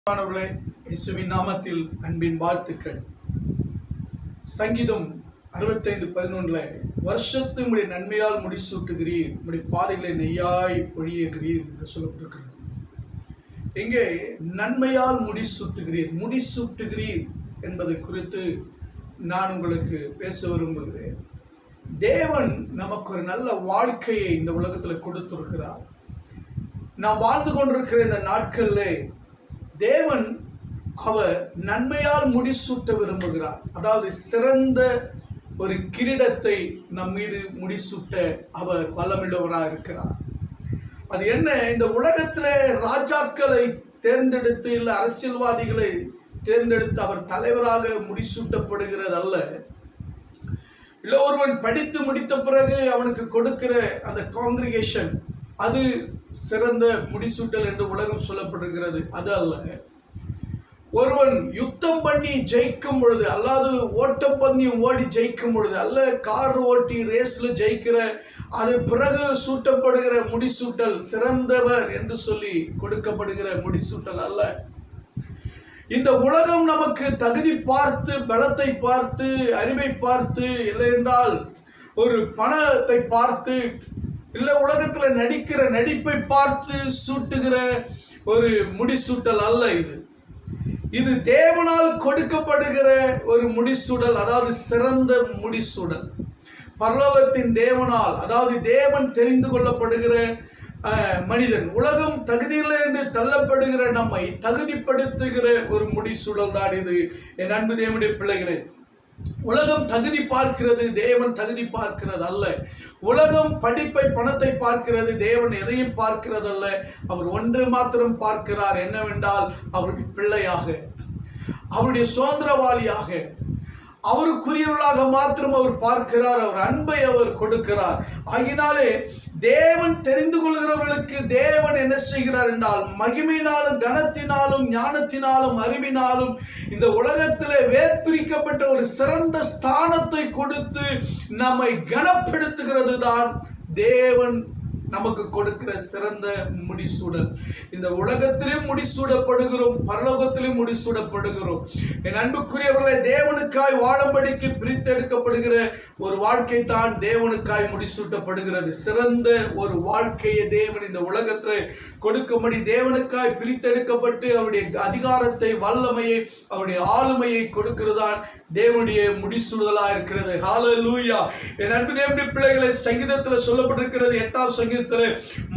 மாணவர்களே, இயேசுவின் நாமத்தில் அன்பின் வாழ்த்துக்கள். சங்கீதம் 65:11 வருஷத்தை உம்முடைய நன்மையால் முடிசூட்டுகிறீர், உம்முடைய பாதைகளை நெய்யாய் பொழியுகிறீர் என்று சொல்லப்பட்டிருக்கிறது. இங்கே நன்மையால் முடிசூட்டுகிறீர் என்பதை குறித்து நான் உங்களுக்கு பேச விரும்புகிறேன். தேவன் நமக்கு ஒரு நல்ல வாழ்க்கையை இந்த உலகத்தில் கொடுத்திருக்கிறார். நாம் வாழ்ந்து கொண்டிருக்கிற இந்த நாட்களில் தேவன் அவர் நன்மையால் முடிசூட்ட விரும்புகிறார். அதாவது சிறந்த ஒரு கிரீடத்தை நம் மீது முடிசூட்ட அவர் வல்லமையுள்ளவராக இருக்கிறார். அது என்ன? இந்த உலகத்திலே ராஜாக்களை தேர்ந்தெடுத்து இல்லை அரசியல்வாதிகளை தேர்ந்தெடுத்து அவர் தலைவராக முடிசூட்டப்படுகிறது அல்ல. இல்லை ஒருவன் படித்து முடித்த பிறகு அவனுக்கு கொடுக்கிற அந்த காங்கிரிகேஷன் அது சிறந்த முடிசூட்டல் என்று உலகம் சொல்லப்படுகிறது. அது அல்ல. ஒருவன் யுத்தம் பண்ணி ஜெயிக்கும் பொழுது, அல்லாது ஓட்டம் பந்தயம் ஓடி ஜெயிக்கும் பொழுது, அல்ல கார் ஓட்டி ரேஸ்ல ஜெயிக்கிற அது பிறகு சூட்டப்படுகிற முடிசூட்டல் சிறந்தவர் என்று சொல்லி கொடுக்கப்படுகிற முடிசூட்டல் அல்ல. இந்த உலகம் நமக்கு தகுதி பார்த்து, பலத்தை பார்த்து, அறிவை பார்த்து, இல்லை என்றால் ஒரு பணத்தை பார்த்து, இல்லை உலகத்தில் நடிக்கிற நடிப்பை பார்த்து சூட்டுகிற ஒரு முடிசூட்டல் அல்ல. இது தேவனால் கொடுக்கப்படுகிற ஒரு முடிசூடல், அதாவது சிறந்த முடிசூடல். பரலோகத்தின் தேவனால், அதாவது தேவன் தெரிந்து கொள்ளப்படுகிற மனிதன், உலகம் தகுதியில்லை என்று தள்ளப்படுகிற நம்மை தகுதிப்படுத்துகிற ஒரு முடிசூடல் தான் இது. என் அன்பு தேவனுடைய பிள்ளைகளே, உலகம் தகுதி பார்க்கிறது, தேவன் தகுதி பார்க்கிறது அல்ல. உலகம் படிப்பை பணத்தை பார்க்கிறது, தேவன் எதையும் பார்க்கிறது அல்ல. அவர் ஒன்று மாத்திரம் பார்க்கிறார், என்னவென்றால் அவருடைய பிள்ளையாக, அவருடைய சுதந்திரவாளியாக, அவருக்குரியவர்களாக மாத்திரம் அவர் பார்க்கிறார். அவர் அன்பை அவர் கொடுக்கிறார். ஆகினாலே தேவன் தெரிந்து கொள்கிறவர்களுக்கு தேவன் என்ன செய்கிறார் என்றால் மகிமையினாலும் கனத்தினாலும் ஞானத்தினாலும் அறிவினாலும் இந்த உலகத்திலே வேற்பிரிக்கப்பட்ட ஒரு சிறந்த ஸ்தானத்தை கொடுத்து நம்மை கனப்படுத்துகிறது தான் தேவன் நமக்கு கொடுக்கிற சிறந்த முடிசூடல். இந்த உலகத்திலும் முடிசூடப்படுகிறோம், பரலோகத்திலும் முடிசூடப்படுகிறோம். என் அன்புக்குரியவர்களை, தேவனுக்காய் வாழும்படிக்கு பிரித்தெடுக்கப்படுகிற ஒரு வாழ்க்கை தான் தேவனுக்காய் முடிசூட்டப்படுகிறது. சிறந்த ஒரு வாழ்க்கையை தேவன் இந்த உலகத்தில் கொடுக்கும்படி தேவனுக்காய் பிரித்தெடுக்கப்பட்டு அவருடைய அதிகாரத்தை, வல்லமையை, அவருடைய ஆளுமையை கொடுக்கிறதான் தேவனுடைய முடிசூடுதலா இருக்கிறது. ஹல்லேலூயா. என் அன்பு தேவனுடைய பிள்ளைகளை, சங்கீதத்தில் சொல்லப்பட்டிருக்கிறது 8ஆம் சங்கீதத்தில்,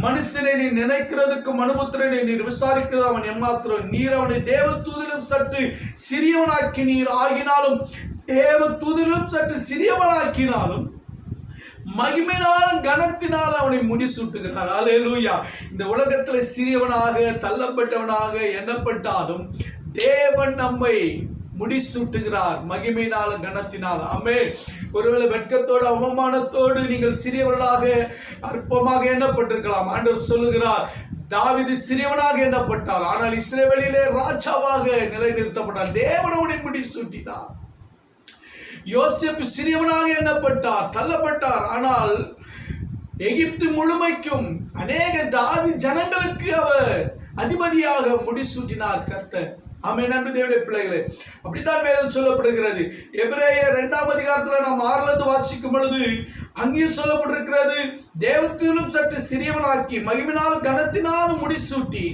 மனுஷனை நீ நினைக்கிறதுக்கு மனுபுத்திரனை நீர் விசாரிக்கிறது அவன் எம்மாத்திரம், நீர் அவனை தேவ தூதிலும் சற்று சிறியவனாக்கினீர், ஆகினாலும் தேவ தூதிலும் சற்று சிறியவனாக்கினாலும் மகிமையினாலும் கனத்தினால் அவனை முடிசூட்டுகிறார். அல்லேலூயா. இந்த உலகத்தில் சிறியவனாக தள்ளப்பட்டவனாக எண்ணப்பட்டாலும் தேவன் நம்மை முடிசூட்டுகிறார் மகிமையினாலும் கனத்தினாலும். ஆமென். ஒருவேளை வெட்கத்தோடு அவமானத்தோடு நீங்கள் சிறியவர்களாக அற்பமாக எண்ணப்பட்டிருக்கலாம். ஆண்டவர் சொல்லுகிறார், தாவீது சிறியவனாக எண்ணப்பட்டார், ஆனால் இஸ்ரவேலிலே ராஜாவாக நிலைநிறுத்தப்பட்டார். தேவன் அவனை முடிசூட்டினார். யோசேப்பு சிறியவனாக எண்ணப்பட்டார், தள்ளப்பட்டார், ஆனால் எகிப்து முழுமைக்கும் அநேக ஜாதி ஜனங்களுக்கு அவர் அதிபதியாக முடிசூட்டினார் கர்த்தர். ஆமென். அன்பு தேவனுடைய பிள்ளைகளே, அப்படித்தான் வேதம் சொல்லப்படுகிறது. எபிரேயர் 2ஆம் அதிகாரத்தில் நாம் 6 வாசிக்கும் பொழுது அங்கேயும் சொல்லப்பட்டிருக்கிறது, தேவத்திலும் சற்று சிறியவனாக்கி மகிமையினாலும் கனத்தினாலும் முடிசூட்டி.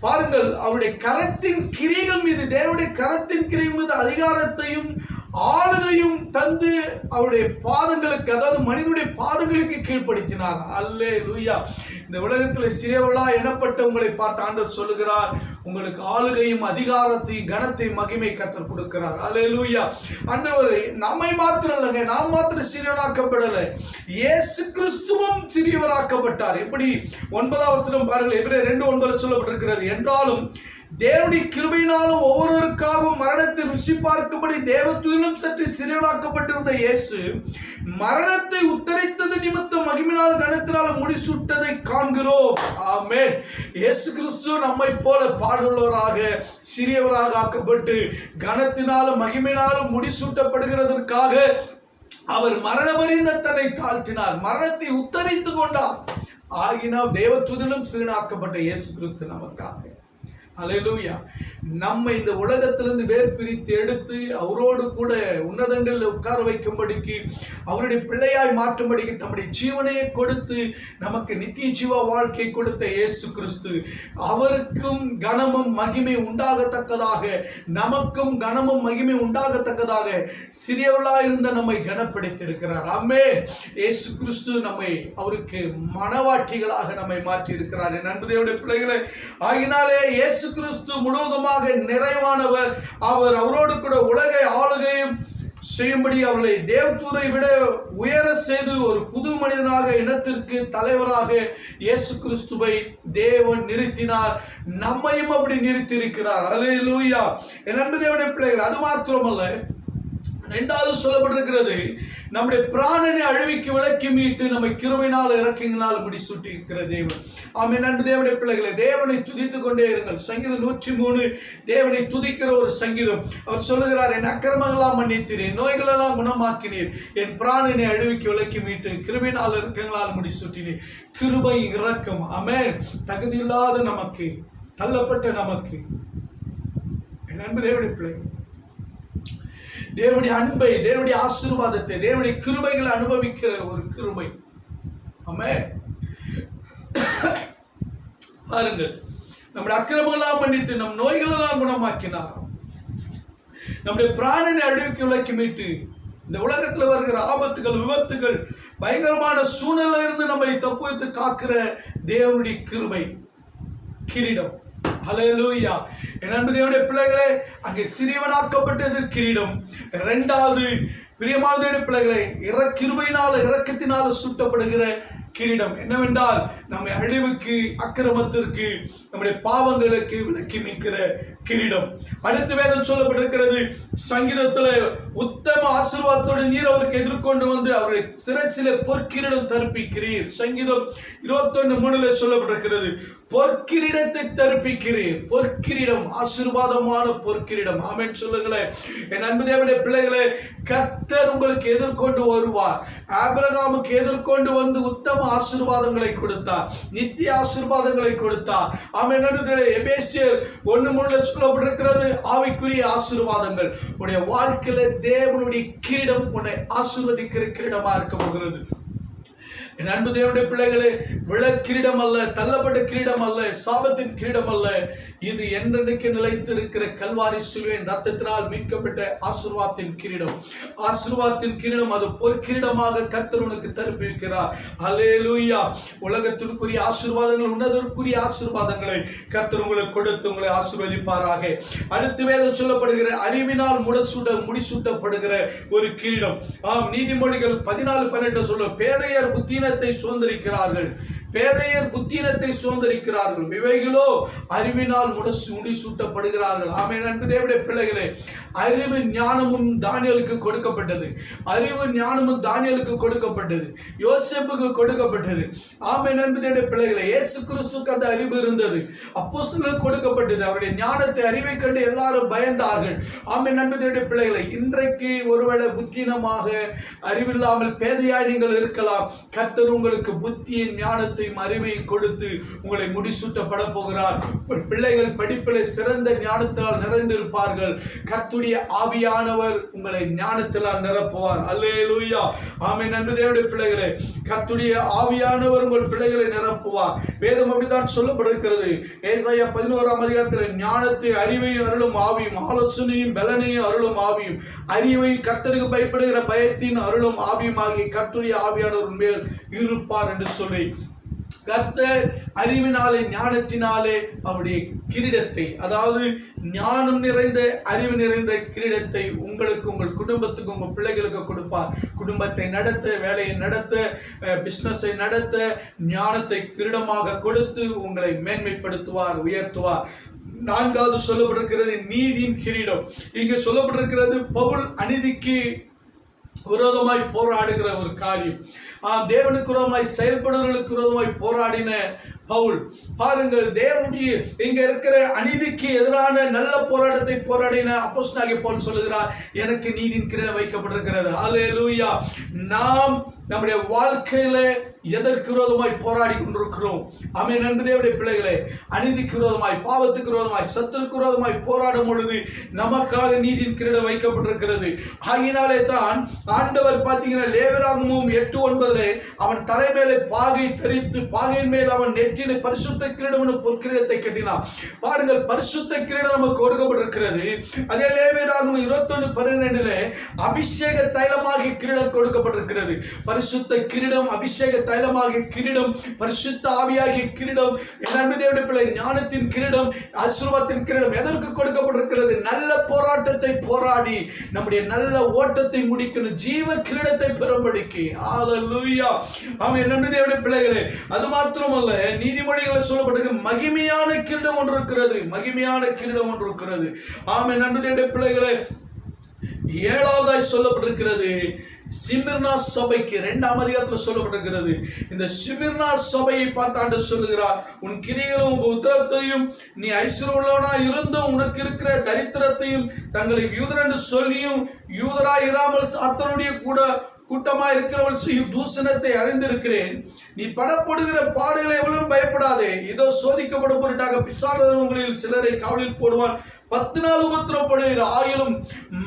பாருங்கள், அவருடைய கரத்தின் கிரியைகள் மீது, தேவனுடைய கரத்தின் கிரியைகள் மீது அதிகாரத்தையும் ஆளுகையும் தந்து அவருடைய பாதங்களுக்கு, அதாவது மனிதனுடைய பாதங்களுக்கு கீழ்ப்படுத்தினார். அல்லேலூயா. இந்த உலகத்தில் சிறியவர்களா எண்ணப்பட்ட உங்களை பார்த்து ஆண்டவர் சொல்லுகிறார், உங்களுக்கு ஆளுகையும் அதிகாரத்தையும் கனத்தையும் மகிமை கர்த்தர் கொடுக்கிறார். அல்லேலூயா. ஆண்டவர் நம்மை மாத்திரம் இல்லைங்க, நாம் மாத்திரம் சிறியவனாக்கப்படலை, இயேசு கிறிஸ்துவும் சிறியவராக்கப்பட்டார். எப்படி? 9ஆம் வசனம் பாருங்கள், எபிரேயர் 2:9 சொல்லப்பட்டிருக்கிறது, என்றாலும் தேவனுடைய கிருபையினாலும் ஒவ்வொருவருக்காகவும் மரணத்தை ருசி பார்க்கும்படி தேவத்துவத்திலும் சற்று சிறியவனாக்கப்பட்டிருந்த இயேசு மரணத்தை உத்தரித்தது நிமித்தம் மகிமையினாலும் கனத்தினாலும் முடிசூட்டதை காண்கிறோம். ஆமென். இயேசு கிறிஸ்து நம்மை போல பாடுள்ளவராக சிறியவராக ஆக்கப்பட்டு கனத்தினாலும் மகிமையினாலும் முடிசூட்டப்படுகிறதற்காக அவர் மரணபரியந்த தன்னை தாழ்த்தினார், மரணத்தை உத்தரித்து கொண்டார். ஆகினால் தேவத்துவத்திலும் சிறுநாக்கப்பட்ட இயேசு கிறிஸ்து நமக்காக. அல்லேலூயா. நம்மை இந்த உலகத்திலிருந்து வேர் பிரித்து எடுத்து அவரோடு கூட உன்னதங்களில் உட்கார வைக்கும்படிக்கு, அவருடைய பிள்ளையாய் மாற்றும்படிக்கு தம்முடைய ஜீவனையை கொடுத்து நமக்கு நித்திய ஜீவ வாழ்க்கை கொடுத்த இயேசு கிறிஸ்து, அவருக்கும் கனமும் மகிமை உண்டாகத்தக்கதாக, நமக்கும் கனமும் மகிமை உண்டாகத்தக்கதாக சிறியவர்களாய் இருந்த நம்மை கனப்படுத்தியிருக்கிறார். ஆமென். இயேசு கிறிஸ்து நம்மை அவருக்கு மனவாட்டிகளாக நம்மை மாற்றி இருக்கிறார். என் அன்பு தேவனுடைய பிள்ளைகளை, ஆகினாலே இயேசு கிறிஸ்து முழுவதுமாக நிறைவானவர். அவர் அவரோடு கூட உலகை ஆளுகையும் செய்யும்படி அவர்களை தேவதூரை விட உயர செய்து ஒரு புது மனிதனாக இனத்திற்கு தலைவராக இயேசு கிறிஸ்துவை தேவன் நிறுத்தினார். நம்மையும் அப்படி நிறுத்தியிருக்கிறார். அல்லேலூயா. என் அன்பு தேவனுடைய பிள்ளைகள், அது மாத்திரமல்ல, இரண்டாவது சொல்லப்பட்டிருக்கிறது, நம்முடைய பிராணனை அழிவுக்கு விலக்கி மீட்டு நம்மை கிருபையினால் இரக்கங்களினால் முடிசூட்டி இருக்கிற தேவன். ஆமென். அன்பு தேவனுடைய பிள்ளைகளை, தேவனை துதித்துக் கொண்டே இருங்கள். சங்கீதம் 103 தேவனை துதிக்கிற ஒரு சங்கீதம். அவர் சொல்லுகிறார், என் அக்கிரமங்களாம் மன்னித்தீர், என் நோய்களெல்லாம் குணமாக்கினீர், என் பிராணனை அழிவுக்கு விலக்கி மீட்டு கிருபையினால் இரக்கங்களால் முடிசூட்டினீர். கிருபை, இரக்கம். ஆமென். தகுதியில்லாத நமக்கு, தள்ளப்பட்ட நமக்கு, என் அன்பு தேவனுடைய பிள்ளைகள், தேவனுடைய அன்பை, தேவனுடைய ஆசீர்வாதத்தை, தேவனுடைய கிருபைகளை அனுபவிக்கிற ஒரு கிருபை. ஆமென். பாருங்கள், நம்முடைய அக்கிரமங்களாம் மன்னித்து நம் நோய்களெல்லாம் குணமாக்கினாராம். நம்முடைய பிராணனை அழிவுக்கு விலக்கி மீட்டு இந்த உலகத்தில் வருகிற ஆபத்துகள், விபத்துகள், பயங்கரமான சூழ்நிலை இருந்து நம்மை தப்புவித்து காக்கிற தேவனுடைய கிருபை, கிரீடம். ஹல்லேலூயா. என் அன்பு தேவனுடைய பிள்ளைகளே, அங்கே சிறியவனாக்கப்பட்டது கிரீடம். இரண்டாவது, பிரியமான தேவனுடைய பிள்ளைகளே, கிருபையினால இரக்கத்தினால சூட்டப்படுகிற கிரீடம் என்னவென்றால், நம்மை அழிவுக்கு, அக்கிரமத்திற்கு, நம்முடைய பாவங்களுக்கு விலக்கி மீட்கிற கிரீடம். அடுத்த வேதம் சொல்லப்பட்டிருக்கிறது, சங்கீதத்தில் உத்தம ஆசீர்வாதத்தோடு நீர் அவருக்கு எதிர்கொண்டு வந்து அவருடைய சிரசிலே பொற்கிரீடம் தரிப்பிக்கிறீர். சங்கீதம் 21:3 சொல்லப்பட்டிருக்கிறது, பொற்கிரீடத்தை தரிப்பிக்கிறீர். பொற்கிரீடம், ஆசீர்வாதமான பொற்கிரீடம். ஆமென் சொல்லுங்களேன். என் அன்பு தேவனுடைய பிள்ளைகளே, கர்த்தர் உங்களுக்கு எதிர்கொண்டு வருவார். ஆபிரகாமுக்கு எதிர்கொண்டு வந்து உத்தம ஆசீர்வாதங்களை கொடுத்தார், நித்திய ஆசீர்வாதங்களை கொடுத்தார். ஆமென். எபேசியர் 1:3 சொல்லப்பட்டிருக்கிறது, ஆவிக்குரிய ஆசீர்வாதங்கள். உன்னுடைய வாழ்க்கையில தேவனுடைய கிரீடம் உன்னை ஆசீர்வதிக்கிற கிரீடமா இருக்க போகிறது. என் அன்பு தேவனுடைய பிள்ளைகளே, விளக்கிரீடம் அல்ல, தள்ளப்பட்ட கிரீடம் அல்ல, சாபத்தின் கிரீடம் அல்ல. இது என்றென்றைக்கு நிலைத்திருக்கிற கல்வாரி சிலுவையின் ரத்தத்தினால் மீட்கப்பட்ட ஆசீர்வாதத்தின் கிரீடம். ஆசீர்வாதத்தின் கிரீடம், அது பொற்கிரீடமாக கர்த்தர் உனக்கு தரிப்பிக்கிறார். அல்லேலூயா. உலகத்திற்குரிய ஆசீர்வாதங்கள், உன்னதற்குரிய ஆசீர்வாதங்களை கர்த்தர் உங்களுக்கு கொடுத்து உங்களை ஆசீர்வதிப்பாராக. அடுத்து வேதம் சொல்லப்படுகிற அறிவினால் முடிசூட்டப்படுகிற ஒரு கிரீடம். ஆம், நீதிமொழிகள் 14:12 சொல்ல, பேதையர் புத்தீனத்தை சுதந்திரிக்கிறார்கள், பேதையர் புத்தீனத்தை சுதந்திரிக்கிறார்கள், விவேகிகளோ அறிவினால் முடிசூட்டப்படுகிறார்கள். ஆமென். அன்பு தேவனுடைய பிள்ளைகளே, அறிவு ஞானமும் தானியேலுக்கு கொடுக்கப்பட்டது. அறிவு ஞானமும் தானியேலுக்கு கொடுக்கப்பட்டது, யோசேப்புக்கு கொடுக்கப்பட்டது. ஆமென். அன்பு தேவனுடைய பிள்ளைகளே, இயேசு கிறிஸ்துவுக்கு அந்த அறிவு இருந்தது, அப்போஸ்தலருக்கு கொடுக்கப்பட்டது. அவருடைய ஞானத்தை, அறிவை கண்டு எல்லாரும் பயந்தார்கள். ஆமென். அன்பு தேவனுடைய பிள்ளைகளே, இன்றைக்கு ஒருவேளை புத்தீனமாக, அறிவில்லாமல் பேதையாய் நீங்கள் இருக்கலாம். கர்த்தர் உங்களுக்கு புத்தியின், ஞானத்தை, அறிவை கொடுத்து உங்களை முடிசூட்டப்பட போகிறார். பிள்ளைகள் படிப்பிலே சிறந்த ஞானத்தால் நிறைந்திருப்பார்கள். கர்த்தருடைய ஆவியானவர் உங்களை ஞானத்தால் நிரப்புவார். அல்லேலூயா. ஆமென். அன்பு தேவனுடைய பிள்ளைகளே, கர்த்தருடைய ஆவியானவர் உங்கள் பிள்ளைகளை நிரப்புவார். வேதம் அப்படித்தான் சொல்லப்பட்டிருக்கிறது. ஏசாயா 11:அதிகாரத்தில், ஞானத்தை, அறிவையும் அருளும் ஆவியும், ஆலோசனையும் பலனையும் அருளும் ஆவியும், அறிவை கர்த்தருக்கு பயப்படுகிற பயத்தின் அருளும் ஆவியும் ஆகிய கர்த்தருடைய ஆவியானவர் மேல் இருப்பார் என்று சொல்லி, கர்த்தர் அறிவினாலே, ஞானத்தினாலே அவருடைய கிரீடத்தை, அதாவது ஞானம் நிறைந்த, அறிவு நிறைந்த கிரீடத்தை உங்களுக்கு, உங்கள் குடும்பத்துக்கு, உங்கள் பிள்ளைகளுக்கு கொடுப்பார். குடும்பத்தை நடத்த, வேலையை நடத்த, பிசினஸை நடத்த ஞானத்தை கிரீடமாக கொடுத்து உங்களை மேன்மைப்படுத்துவார், உயர்த்துவார். நான்காவது சொல்லப்பட்டிருக்கிறது நீதியின் கிரீடம். இங்கு சொல்லப்பட்டிருக்கிறது பவுல் அநீதிக்கு விரோதமாய் போராடுகிற ஒரு காரியம். தேவனுக்கு விரோதமாய் செயல்படுவர்களுக்கு விரோதமாய் போராடின பவுல். பாருங்கள், தேவனுடைய இங்க இருக்கிற அநீதிக்கு எதிரான நல்ல போராட்டத்தை போராடின அப்போஸ்தலனாகிய பவுல் சொல்லுகிறார், எனக்கு நீதியின் கிரீடம் வைக்கப்பட்டிருக்கிறது. அல்லேலூயா. நாம் நம்முடைய வாழ்க்கையில எதற்கு விரோதமாய் போராடி கொண்டிருக்கிறோம்? ஆமென். அன்பு தேவனுடைய பிள்ளைகளே, அநீதிக்கு விரோதமாய், பாவத்துக்கு விரோதமாய், சத்துருக்கு விரோதமாய் போராடும் பொழுது நமக்காக நீதியின் கிரீடம் வைக்கப்பட்டிருக்கிறது. ஆகினாலே தான் ஆண்டவர் பார்த்தீங்கன்னா லேவியராகமம் 8:9 அவன் தலைமையிலே பாகை தரித்து பாகையின் மேல் அவன் நெற்றியிலே பரிசுத்த கிரீடம் பொற்கிரீடத்தை கட்டினான். பாருங்கள், பரிசுத்த கிரீடம் நமக்கு கொடுக்கப்பட்டிருக்கிறது. அதே லேவியராகமம் 21:12 அபிஷேக தைலமாகிய கிரீடம் கொடுக்கப்பட்டிருக்கிறது. பரிசுத்த கிரீடம், அபிஷேக தைலமாகிய கிரீடம், பரிசுத்த ஆவியாகிய கிரீடம், அன்பு தேவனுடைய பிள்ளை, ஞானத்தின் கிரீடம், ஆசீர்வாதத்தின் கிரீடம் எதற்கு கொடுக்கப்பட்டிருக்கிறது? நல்ல போராட்டத்தை போராடி நம்முடைய நல்ல ஓட்டத்தை முடிக்கணும், ஜீவ கிரீடத்தை பெறும்படிக்கு. ஹல்லேலூயா. ஆமென். அன்பு தேவனுடைய பிள்ளைகளே, அது மாத்திரமல்ல, நீதிமொழிகளில் சொல்லப்பட்டிருக்கிற மகிமையான கிரீடம் ஒன்று இருக்கிறது. மகிமையான கிரீடம் ஒன்று இருக்கிறது. ஆமென். அன்பு தேவனுடைய பிள்ளைகளே, 7வதாய் சொல்லப்பட்டிருக்கிறது சிமிர்னா சபைக்கு 2ஆம் அதிகாரத்தில் சொல்லப்பட்டிருக்கிறது. இந்த சிமிர்னா சபையை பார்த்தாண்டு சொல்லுகிறார், உன் கிரியைகளும் உத்தரத்தையும் நீ ஐஸ்வர்யமுள்ளவனாய் இருந்தும் உனக்கு இருக்கிற தரித்திரத்தையும் தங்களை யூதர் என்று சொல்லியும் யூதராய் இராமல் சாத்தானுடைய கூட்டமாய் இருக்கிறவள் செய்யும் தூசணத்தை அறிந்திருக்கிறேன். நீ படப்படுகிற பாடுகளை எவ்வளவு பயப்படாதே. இதோ சோதிக்கப்படும் பொருட்டாக பிசாசு உங்களில் சிலரை காவலில் போடுவான். 10 நாள் உபத்திரப்படுகிற ஆயிலும்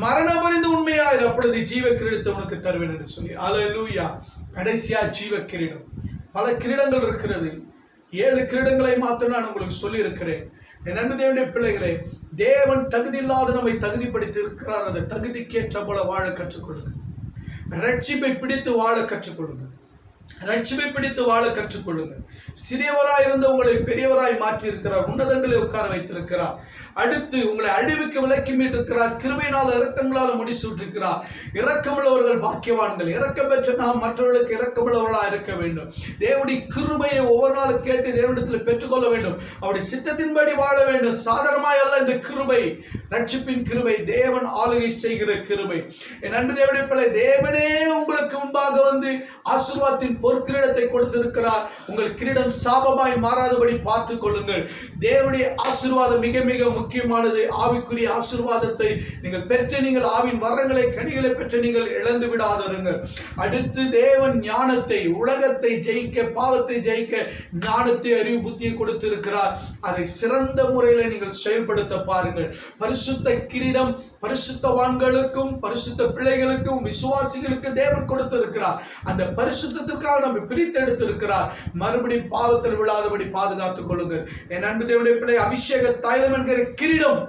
மரணம் அறிந்து உண்மையாயிரு, அப்பொழுது ஜீவ கிரீடத்தை உனக்கு தருவேன் என்று சொல்லி. அல்லேலூயா. கடைசியா ஜீவ கிரீடம். பல கிரீடங்கள் இருக்கிறது. 7 கிரீடங்களை மாத்திரம் நான் உங்களுக்கு சொல்லி இருக்கிறேன். என் அன்பு தேவனுடைய பிள்ளைகளே, தேவன் தகுதி இல்லாத நம்மை தகுதிப்படுத்தி இருக்கிறார். அந்த தகுதிக்கேற்ற போல வாழ கற்றுக்கொள்ளுங்கள். ரட்சிப்பை பிடித்து வாழ கற்றுக்கொள்ளுங்கள். ரட்சிப்பை பிடித்து வாழ கற்றுக்கொள்ளுங்கள். சிறியவராய் இருந்த உங்களை பெரியவராய் மாற்றி இருக்கிறார். உன்னதங்களை உட்கார வைத்திருக்கிறார். அடுத்து உங்களை அழிவுக்கு விலக்கி மீட்டிருக்கிறார். கிருபையினால் இரக்கங்களால் முடிசூட்டிருக்கிறார். இரக்கமுள்ளவர்கள் பாக்கியவான்கள். இரக்கம் பெற்ற நாம் மற்றவர்களுக்கு இரக்கமுள்ளவர்களாக இருக்க வேண்டும். தேவனுடைய கிருபையை ஒவ்வொரு நாளும் கேட்டு தேவனிடத்தில் பெற்றுக்கொள்ள வேண்டும். அவருடைய சித்தத்தின்படி வாழ வேண்டும். சாதாரணமாய் அல்ல இந்த கிருபை, ரட்சிப்பின் கிருபை, தேவன் ஆளுகை செய்கிற கிருபை. என் அன்பு தேவனுடைய பிள்ளை, தேவனே உங்களுக்கு முன்பாக வந்து ஆசீர்வாதத்தின் பொற்கிரீடத்தை கொடுத்திருக்கிறார். உங்கள் கிரீடம் சாபமாய் மாறாதபடி பார்த்துக் கொள்ளுங்கள். தேவனுடைய ஆசீர்வாதம் மிக மிக முக்கியமானது. ஆவிக்குரிய ஆசீர்வாதத்தை நீங்கள் பெற்று நீங்கள் ஆவின் வரங்களை கனிகளை பெற்று நீங்கள் இழந்து விடாதிருங்கள். அடுத்து தேவன் ஞானத்தை, உலகத்தை ஜெயிக்க, பாவத்தை ஜெயிக்க ஞானத்தை, அறிவு, புத்தியை கொடுத்திருக்கிறார். அதை சிறந்த முறையில் நீங்கள் செயல்படுத்த பாருங்கள். பரிசுத்த கிரீடம் பரிசுத்தவான்களுக்கும் பரிசுத்த பிள்ளைகளுக்கும் விசுவாசிகளுக்கு தேவன் கொடுத்திருக்கிறார். அந்த பரிசுத்தத்திற்காக நம்ம பிரித்து எடுத்திருக்கிறார். மறுபடியும் பாவத்தில் விழாதபடி பாதுகாத்துக் கொள்ளுங்கள். என் அன்பு தேவனுடைய பிள்ளை, அபிஷேக தைலம் என்கிற கிரீடம்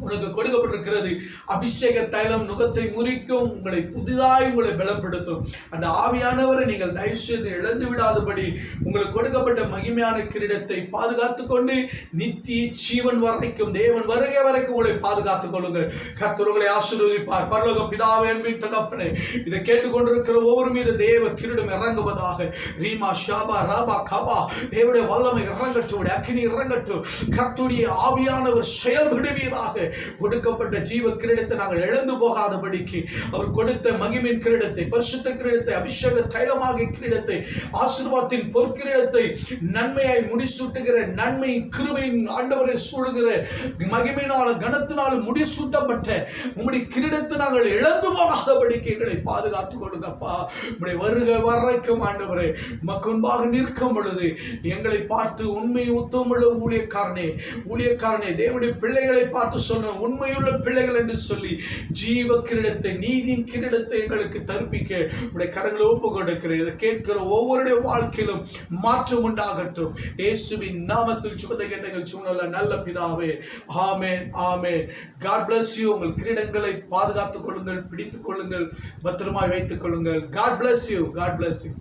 உனக்கு கொடுக்கப்பட்டிருக்கிறது. அபிஷேக தைலம் நுகத்தை முறிக்கும், உங்களை புதிதாய் உங்களை பலப்படுத்தும். அந்த ஆவியானவரை நீங்கள் தயவு செய்து இழந்து விடாதபடி உங்களுக்கு கொடுக்கப்பட்ட மகிமையான கிரீடத்தை பாதுகாத்துக் கொண்டு நித்திய ஜீவன் வரைக்கும், தேவன் வருகை வரைக்கும் உங்களை பாதுகாத்துக் கொள்ளுங்கள். கர்த்தர் உங்களை ஆசீர்வதிப்பார். பரலோக பிதாவே, அன்பின் தகப்பனே, இதை கேட்டுக்கொண்டிருக்கிற ஒவ்வொரு மீது தேவ கிரீடம் இறங்குவதாக. ரீமா ஷாபா ராபா கபா, தேவனுடைய வல்லமை இறங்கட்டும், அக்கினி இறங்கட்டும். கர்த்தருடைய ஆவியானவர் செயல்படுவீராக. கொடுக்கப்பட்ட ஜீவ கிரீடத்தை நாங்கள் இழந்து போகாதபடிக்கு அவர் கொடுத்த மகிமையின் கிரீடத்தை, பரிசுத்த கிரீடத்தை, அபிஷேக தைலமாகிய கிரீடத்தை, ஆசீர்வாதத்தின் பொற்கிரீடத்தை, நன்மையாய் முடிசூட்டுகிற நன்மை கிருபையின் ஆண்டவரை சூடுகிற மகிமையினாலும் கனத்தினாலும் முடிசூட்டப்பட்ட உம்முடைய கிரீடத்தை நாங்கள் இழந்து போகாதபடிக்கு எங்களை பாதுகாத்துக் கொள்ளுங்கப்பா. உம்முடைய வருகை வரைக்கும் ஆண்டவரே முன்பாக நிற்கும் பொழுது எங்களை பார்த்து உண்மை உத்தமுள்ள ஊழியக்காரனே தேவனுடைய பிள்ளைகளை பார்த்து உண்மையுள்ள பிள்ளைகள் என்று சொல்லி ஜீவ கிரீடத்தை, நீதியின் கிரீடத்தை எங்களுக்கு தற்பிக்க உடைய கரங்களை ஒப்பு கொடுக்கிறேன். இதை கேட்கிற ஒவ்வொருடைய வாழ்க்கையிலும் மாற்றம் உண்டாகட்டும். இயேசுவின் நாமத்தில் சுபதை கேட்டங்கள் சூழ்நிலை நல்ல பிதாவே. ஆமென், ஆமென். God bless you. உங்கள் கிரீடங்களை பாதுகாத்துக் கொள்ளுங்கள், பிடித்துக் கொள்ளுங்கள், பத்திரமாய் வைத்துக் கொள்ளுங்கள். God bless you. God bless you.